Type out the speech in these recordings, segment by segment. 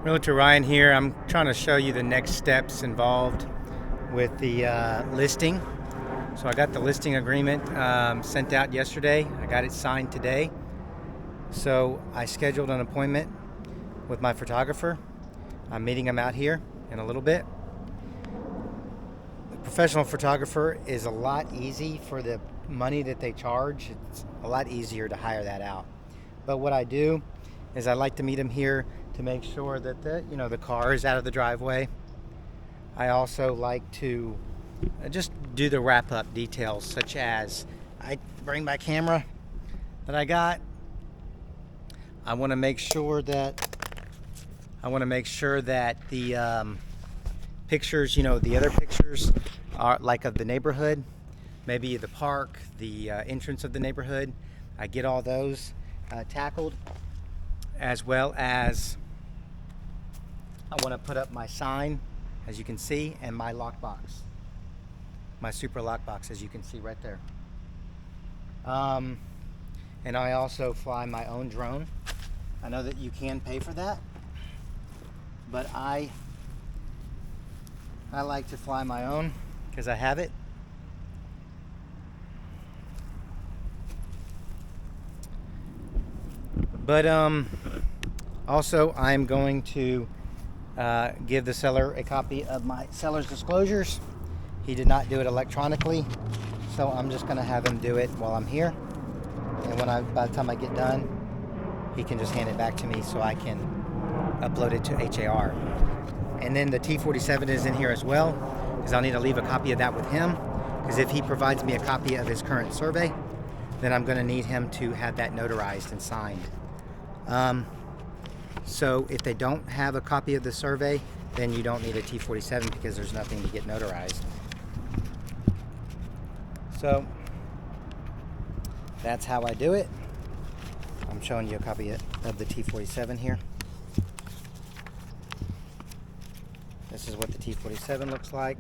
Realtor Ryan here. I'm trying to show you the next steps involved with the listing. So I got the listing agreement sent out yesterday. I got it signed today. So I scheduled an appointment with my photographer. I'm meeting him out here in a little bit. The professional photographer is a lot easy for the money that they charge. It's a lot easier to hire that out. But what I do is I like to meet him here to make sure that the car is out of the driveway. I also like to just do the wrap-up details, such as I bring my camera that I got. I want to make sure that the pictures, the other pictures are like of the neighborhood, maybe the park, the entrance of the neighborhood. I get all those tackled, as well as I want to put up my sign, as you can see, and my lockbox, my Supra lockbox, as you can see right there. And I also fly my own drone. I know that you can pay for that, but I like to fly my own because I have it. But also I'm going to give the seller a copy of my seller's disclosures. He did not do it electronically, so I'm just going to have him do it while I'm here. And by the time I get done, he can just hand it back to me so I can upload it to HAR. And then the T47 is in here as well, because I'll need to leave a copy of that with him, because if he provides me a copy of his current survey, then I'm going to need him to have that notarized and signed. So if they don't have a copy of the survey, then you don't need a T47 because there's nothing to get notarized. So that's how I do it. I'm showing you a copy of the T47 here. This is what the T47 looks like.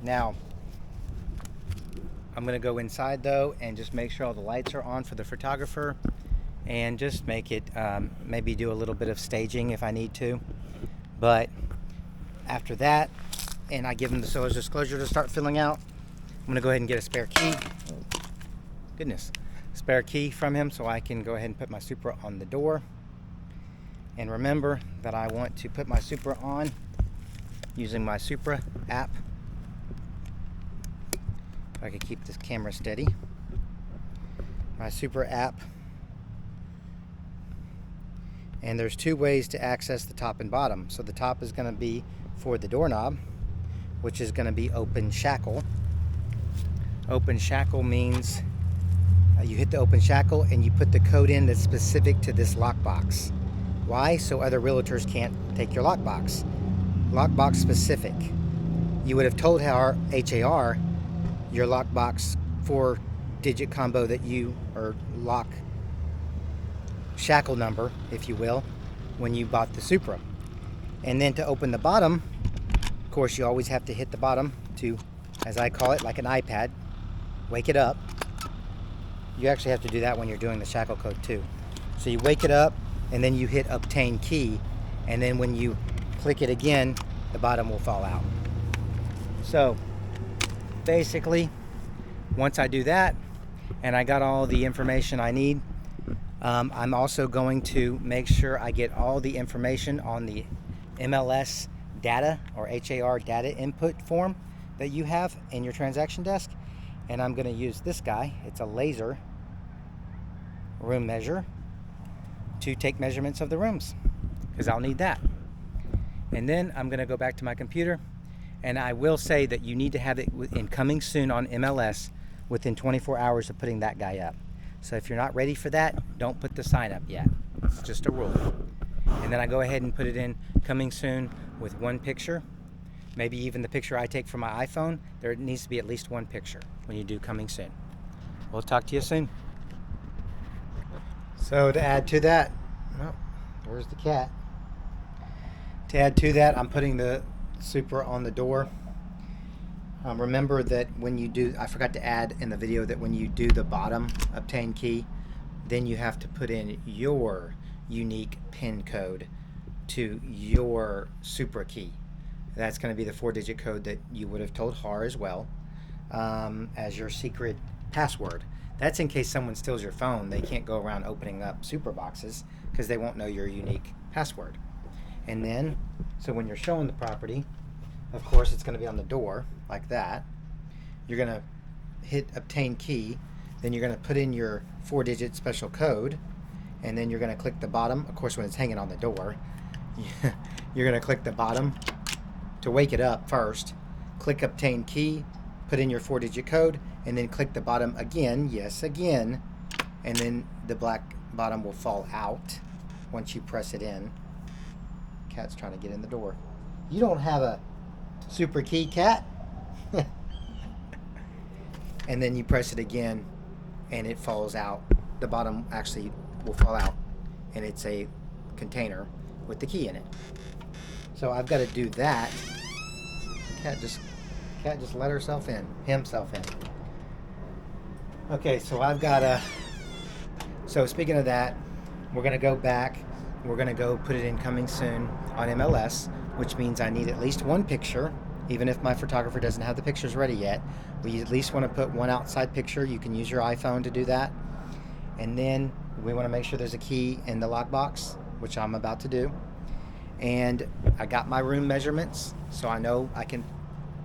Now, I'm going to go inside though and just make sure all the lights are on for the photographer, and just make it, maybe do a little bit of staging if I need to. But after that, and I give him the seller's disclosure to start filling out, I'm going to go ahead and get a spare key. Oh, goodness. Spare key from him so I can go ahead and put my Supra on the door. And remember that I want to put my Supra on using my Supra app. If I could keep this camera steady. My Supra app. And there's two ways to access the top and bottom. So the top is going to be for the doorknob, which is going to be open shackle. Open shackle means you hit the open shackle and you put the code in that's specific to this lockbox. Why? So other realtors can't take your lockbox. Lockbox specific. You would have told HAR your lockbox 4-digit combo that you, or lock shackle number, if you will, when you bought the Supra. And then to open the bottom, of course, you always have to hit the bottom to, as I call it, like an iPad, wake it up. You actually have to do that when you're doing the shackle code too. So you wake it up and then you hit obtain key, and then when you click it again, the bottom will fall out. So basically, once I do that and I got all the information I need, I'm also going to make sure I get all the information on the MLS data or HAR data input form that you have in your transaction desk. And I'm going to use this guy. It's a laser room measure to take measurements of the rooms, because I'll need that. And then I'm going to go back to my computer, and I will say that you need to have it in coming soon on MLS within 24 hours of putting that guy up. So if you're not ready for that, don't put the sign up yet. It's just a rule. And then I go ahead and put it in coming soon with one picture, maybe even the picture I take from my iPhone. There needs to be at least one picture when you do coming soon. We'll talk to you soon. So to add to that, oh, there's the cat. To add to that, I'm putting the Supra on the door. Remember that when you do, I forgot to add in the video that when you do the bottom obtain key, then you have to put in your unique PIN code to your Supra key. That's going to be the 4-digit code that you would have told HAR as well, as your secret password. That's in case someone steals your phone. They can't go around opening up Supra boxes because they won't know your unique password. And then, so when you're showing the property, of course it's going to be on the door like that. You're going to hit obtain key, then you're going to put in your 4-digit special code, and then you're going to click the bottom. Of course, when it's hanging on the door, you're going to click the bottom to wake it up first. Click obtain key, put in your 4-digit code, and then click the bottom again, yes, again, and then the black bottom will fall out once you press it in. Cat's trying to get in the door. You don't have a Supra key, Cat? And then you press it again and it falls out. The bottom actually will fall out, and it's a container with the key in it. So I've got to do that. Cat just let himself in. Okay, so I've got to. So speaking of that, we're going to go back. We're going to go put it in coming soon on MLS, which means I need at least one picture. Even if my photographer doesn't have the pictures ready yet, we at least want to put one outside picture. You can use your iPhone to do that. And then we want to make sure there's a key in the lockbox, which I'm about to do. And I got my room measurements, so I know I can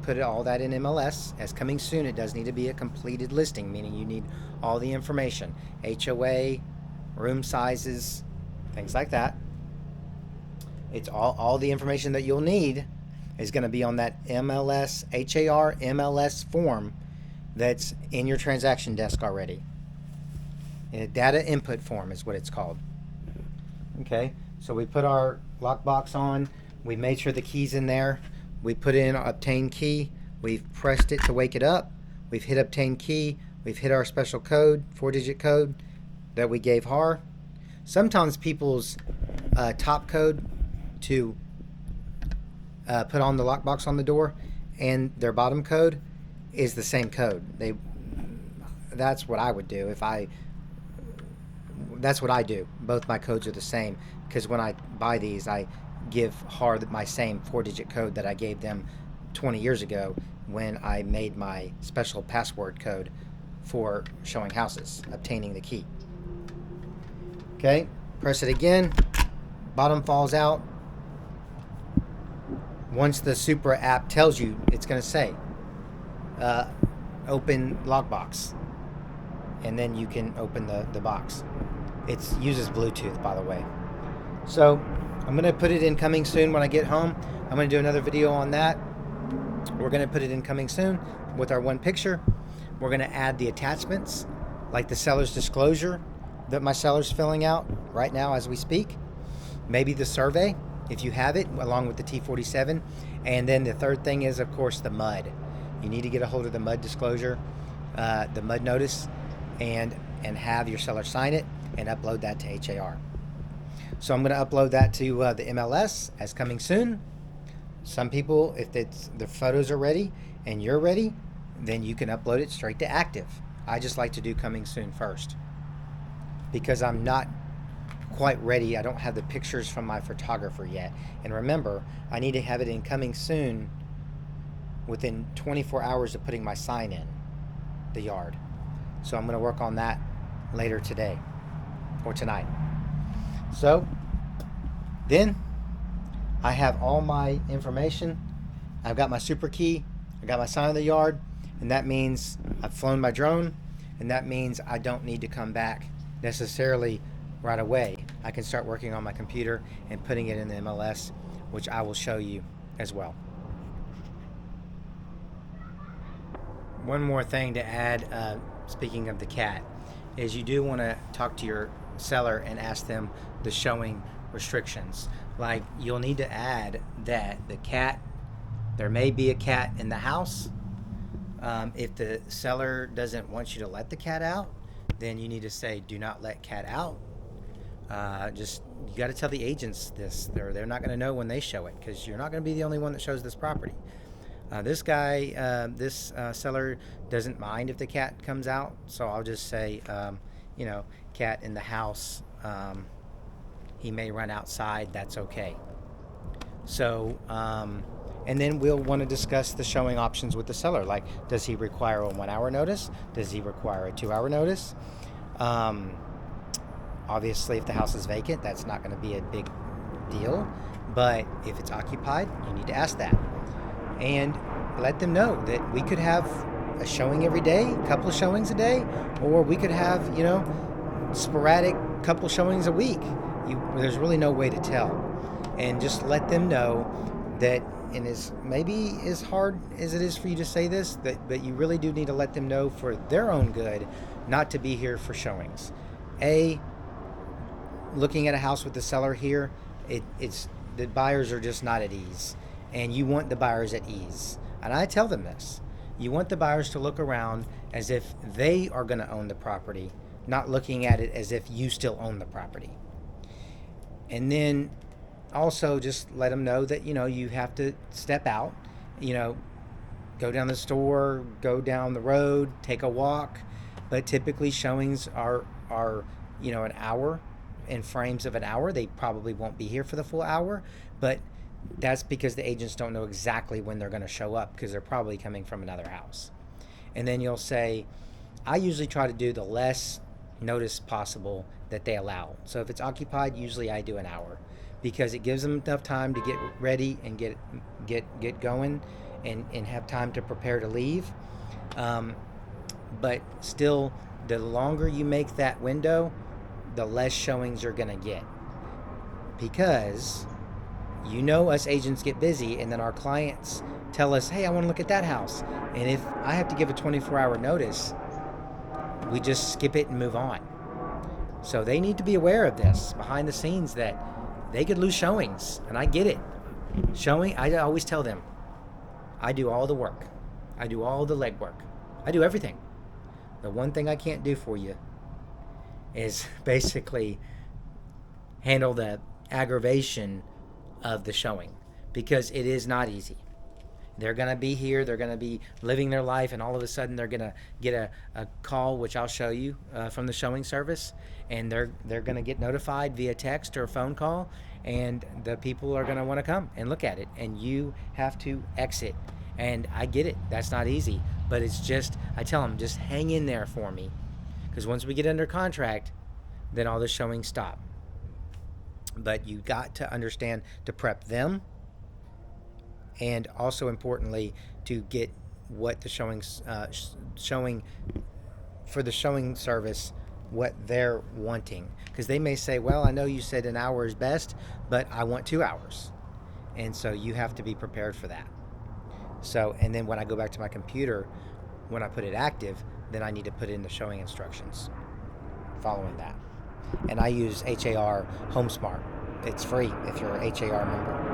put all that in MLS. As coming soon, it does need to be a completed listing, meaning you need all the information, HOA, room sizes, things like that. It's all the information that you'll need is going to be on that MLS, HAR MLS form that's in your transaction desk already. A data input form is what it's called. Okay, so we put our lockbox on. We made sure the key's in there. We put in obtain key. We've pressed it to wake it up. We've hit obtain key. We've hit our special code, 4-digit code that we gave HAR. Sometimes people's top code to put on the lockbox on the door and their bottom code is the same code. That's what I would do that's what I do. Both my codes are the same, because when I buy these, I give HAR my same 4-digit code that I gave them 20 years ago when I made my special password code for showing houses, obtaining the key. Okay, press it again, bottom falls out. Once the Supra app tells you, it's going to say open lockbox, and then you can open the box. It uses Bluetooth, by the way. So I'm going to put it in coming soon when I get home. I'm going to do another video on that. We're going to put it in coming soon with our one picture. We're going to add the attachments, like the seller's disclosure that my seller's filling out right now as we speak. Maybe the survey, if you have it, along with the T47. And then the third thing is, of course, the MUD. You need to get a hold of the MUD disclosure, the MUD notice, and have your seller sign it and upload that to HAR. So I'm going to upload that to the MLS as coming soon. Some people, if the photos are ready and you're ready, then you can upload it straight to active. I just like to do coming soon first because I'm not quite ready. I don't have the pictures from my photographer yet. And remember, I need to have it in coming soon within 24 hours of putting my sign in the yard. So I'm going to work on that later today or tonight. So then I have all my information. I've got my Supra key. I got my sign in the yard, and that means I've flown my drone, and that means I don't need to come back necessarily right away. I can start working on my computer and putting it in the MLS, which I will show you as well. One more thing to add, speaking of the cat, is you do want to talk to your seller and ask them the showing restrictions. Like, you'll need to add that the cat, there may be a cat in the house. If the seller doesn't want you to let the cat out, then you need to say, do not let cat out. You got to tell the agents this. They're not going to know when they show it, because you're not going to be the only one that shows this property. This guy, this seller doesn't mind if the cat comes out, so I'll just say, cat in the house, he may run outside. That's okay. So, and then we'll want to discuss the showing options with the seller. Like, does he require a 1 hour notice? Does he require a 2 hour notice? Obviously, if the house is vacant, that's not going to be a big deal. But if it's occupied, you need to ask that. And let them know that we could have a showing every day, a couple of showings a day, or we could have, sporadic couple showings a week. There's really no way to tell. And just let them know that, and as maybe as hard as it is for you to say this, but you really do need to let them know for their own good not to be here for showings. Looking at a house with the seller here, it's the buyers are just not at ease, and you want the buyers at ease. And I tell them this: you want the buyers to look around as if they are going to own the property, not looking at it as if you still own the property. And then also just let them know that you have to step out, go down the store, go down the road, take a walk. But typically showings are an hour, in frames of an hour. They probably won't be here for the full hour, but that's because the agents don't know exactly when they're going to show up, because they're probably coming from another house. And then you'll say, I usually try to do the less notice possible that they allow. So if it's occupied, usually I do an hour, because it gives them enough time to get ready and get going and have time to prepare to leave. But still, the longer you make that window, the less showings you're going to get, because us agents get busy, and then our clients tell us, hey, I want to look at that house. And if I have to give a 24-hour notice, we just skip it and move on. So they need to be aware of this behind the scenes, that they could lose showings. And I get it. I always tell them, I do all the work. I do all the legwork. I do everything. The one thing I can't do for you is basically handle the aggravation of the showing, because it is not easy. They're going to be here, they're going to be living their life, and all of a sudden they're going to get a call, which I'll show you, from the showing service, and they're going to get notified via text or phone call, and the people are going to want to come and look at it, and you have to exit. And I get it, that's not easy, but it's just, I tell them, just hang in there for me, because once we get under contract, then all the showings stop. But you got to understand to prep them, and also importantly to get what the showing for the showing service, what they're wanting, because they may say, well, I know you said an hour is best, but I want 2 hours. And so you have to be prepared for that. So, and then when I go back to my computer, when I put it active, then I need to put in the showing instructions following that. And I use HAR HomeSmart. It's free if you're an HAR member.